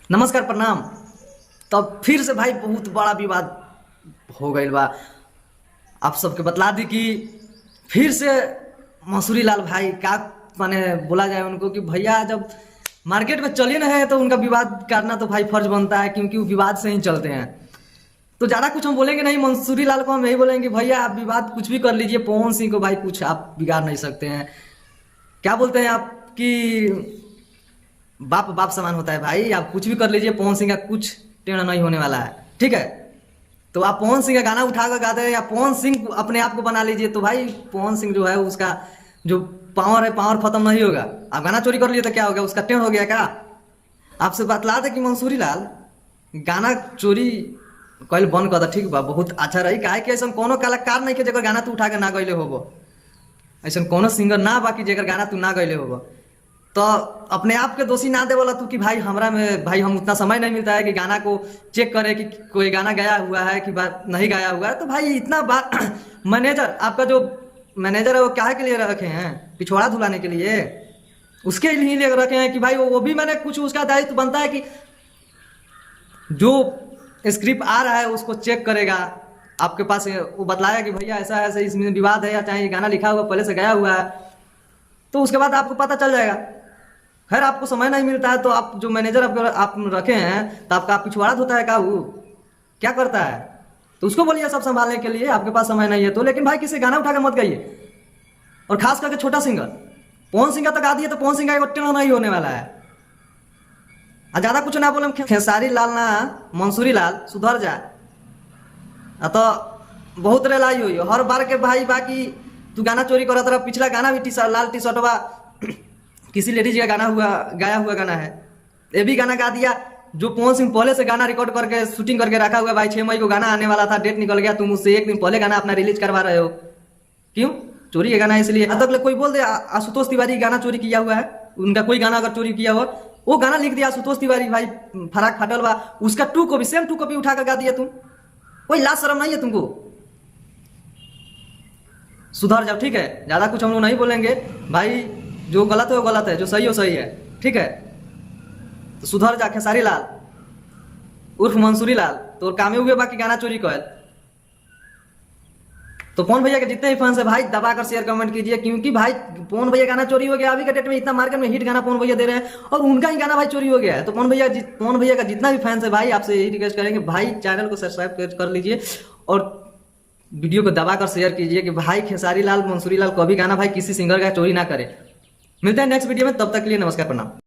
नमस्कार प्रणाम। तब फिर से भाई बहुत बड़ा विवाद हो गई बा। आप सबके बतला दी कि फिर से मसूरी लाल भाई का माने बोला जाए उनको कि भैया जब मार्केट में चले ना है तो उनका विवाद करना तो भाई फर्ज बनता है, क्योंकि वो विवाद से ही चलते हैं। तो ज़्यादा कुछ हम बोलेंगे नहीं, मंसूरी लाल को हम यही बोलेंगे भैया आप विवाद कुछ भी कर लीजिए, पवन सिंह को भाई कुछ आप बिगाड़ नहीं सकते हैं। क्या बोलते हैं आप कि बाप बाप समान होता है भाई, आप कुछ भी कर लीजिए, पवन सिंह का कुछ टेढ़ा नहीं होने वाला है, ठीक है। तो आप पवन सिंह का गाना उठाकर गाते हैं या पवन सिंह अपने आप को बना लीजिए, तो भाई पवन सिंह जो है उसका जो पावर है पावर खत्म नहीं होगा। आप गाना चोरी कर लिए तो क्या हो गया, उसका टेढ़ हो गया क्या। आपसे बतला दे कि मंसूरी लाल गाना चोरी कल बंद कर दे, ठीक बा, बहुत अच्छा रही। काहे कि ऐसा कोनो कलाकार नहीं के जगह गाना तू उठा के ना गईले होबो, ऐसा कोनो सिंगर ना बाकी जगह गाना तू ना गईले होबो, तो अपने आप के दोषी ना दे बोला तू कि भाई हमरा में भाई हम उतना समय नहीं मिलता है कि गाना को चेक करे कि कोई गाना गाया हुआ है कि बात नहीं गाया हुआ है। तो भाई इतना बात मैनेजर आपका जो मैनेजर है वो क्या के लिए रखे हैं, पिछवाड़ा धुलाने के लिए, उसके लिए ले रखे हैं कि भाई वो भी मैंने कुछ उसका दायित्व बनता है कि जो स्क्रिप्ट आ रहा है उसको चेक करेगा। आपके पास वो बतलाया कि भैया ऐसा ऐसा इसमें विवाद है या चाहे गाना लिखा हुआ पहले से गया हुआ है, तो उसके बाद आपको पता चल जाएगा। खैर आपको समय नहीं मिलता है तो आप जो मैनेजर आप रखे हैं तो आपका पिछवाड़ा धोता है का, वो क्या करता है, तो उसको बोलिए सब संभालने के लिए, आपके पास समय नहीं है तो। लेकिन भाई किसी गाना उठा के मत गाइए, और खास करके छोटा सिंगर पवन सिंह का तक आदि है तो पवन सिंह का टेढ़ा नहीं होने वाला है। ज्यादा कुछ ना बोले, खेसारी लाल ना मंसूरी लाल सुधर जाए तो बहुत रेलाई हुई हर बार के भाई। बाकी तू गाना चोरी करा तरह पिछला गाना भी लाल टी शर्ट किसी लेडीज का गाना हुआ गाया हुआ गाना है, ये भी गाना गा दिया जो पवन सिंह पहले से गाना रिकॉर्ड करके शूटिंग करके रखा हुआ। भाई 6 मई को गाना आने वाला था, डेट निकल गया, तुम उससे एक दिन पहले गाना अपना रिलीज करवा रहे हो, क्यों चोरी है गाना। इसलिए अब तक कोई बोल दे आशुतोष तिवारी गाना चोरी किया हुआ है, उनका कोई गाना अगर चोरी किया हुआ, वो गाना लिख दिया आशुतोष तिवारी भाई फराक फाटल बा, उसका 2 कॉपी सेम 2 कॉपी उठाकर गा दिया तुम। कोई लाज शर्म नहीं है तुमको, सुधर जाओ, ठीक है। ज्यादा कुछ हम लोग नहीं बोलेंगे भाई, जो गलत है वो गलत है, जो सही हो सही है, ठीक है। तो सुधर जा खेसारी लाल उर्फ मंसूरी लाल, तो कामे हुए बाकी गाना चोरी कर। तो पवन भैया के जितने भी फैंस है भाई दबा कर शेयर कमेंट कीजिए, क्योंकि भाई पवन भैया गाना चोरी हो गया। अभी के डेट में इतना मार्केट में हिट गाना पवन भैया दे रहे हैं और उनका ही गाना भाई चोरी हो गया है। तो पवन भैया का जितना भी फैंस है भाई आपसे यही रिक्वेस्ट करेंगे भाई चैनल को सब्सक्राइब कर लीजिए और वीडियो को दबा कर शेयर कीजिए कि भाई खेसारी लाल मंसूरी लाल कभी गाना भाई किसी सिंगर का चोरी ना करे। मिलते हैं नेक्स्ट वीडियो में, तब तक के लिए नमस्कार प्रणाम।